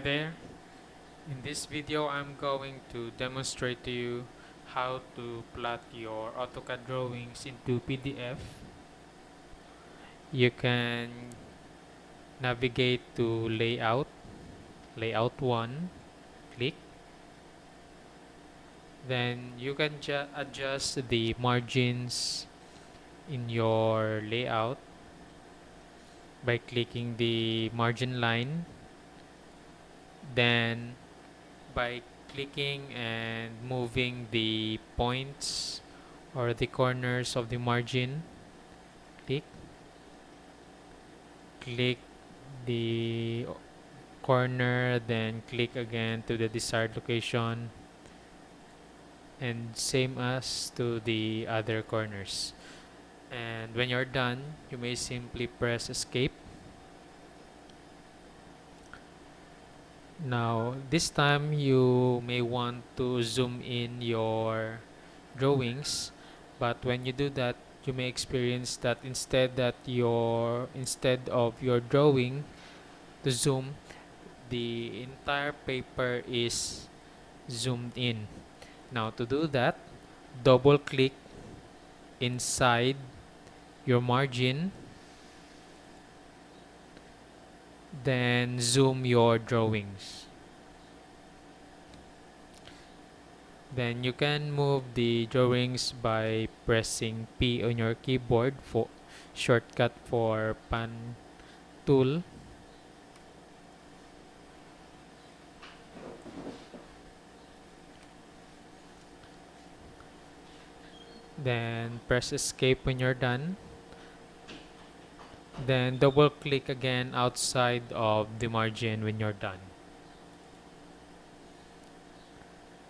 Hi there. In this video, I'm going to demonstrate to you how to plot your AutoCAD drawings into PDF. You can navigate to Layout 1, click. Then you can adjust the margins in your layout by clicking the margin line. Then by clicking and moving the points or the corners of the margin, click click the corner, then click again to the desired location, and same as to the other corners. And when you're done, you may simply press escape. Now this time you may want to zoom in your drawings, but when you do that, you may experience that instead of your drawing to zoom, the entire paper is zoomed in. Now to do that, double click inside your margin, then zoom your drawings. Then you can move the drawings by pressing P on your keyboard for shortcut for pan tool. Then press escape when you're done. Then double click again outside of the margin when you're done.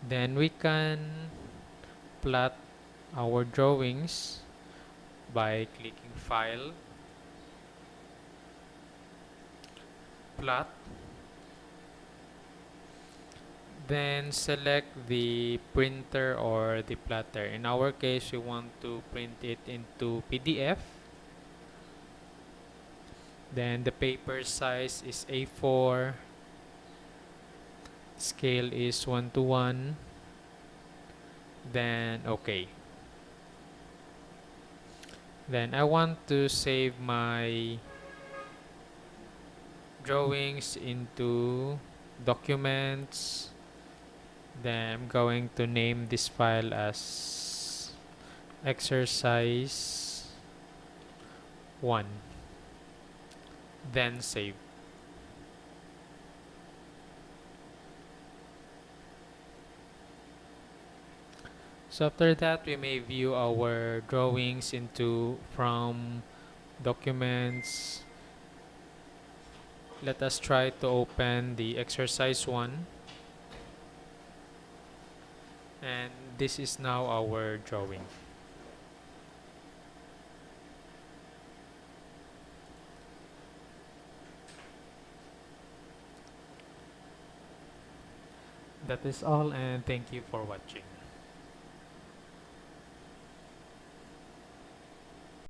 Then we can plot our drawings by clicking File, Plot. Then select the printer or the plotter. In our case, we want to print it into PDF. Then the paper size is A4. Scale is 1:1. Then OK. Then I want to save my drawings into documents. Then I'm going to name this file as exercise 1. Then save. So after that, we may view our drawings from documents. Let us try to open the exercise 1. And this is now our drawing. That is all, and thank you for watching.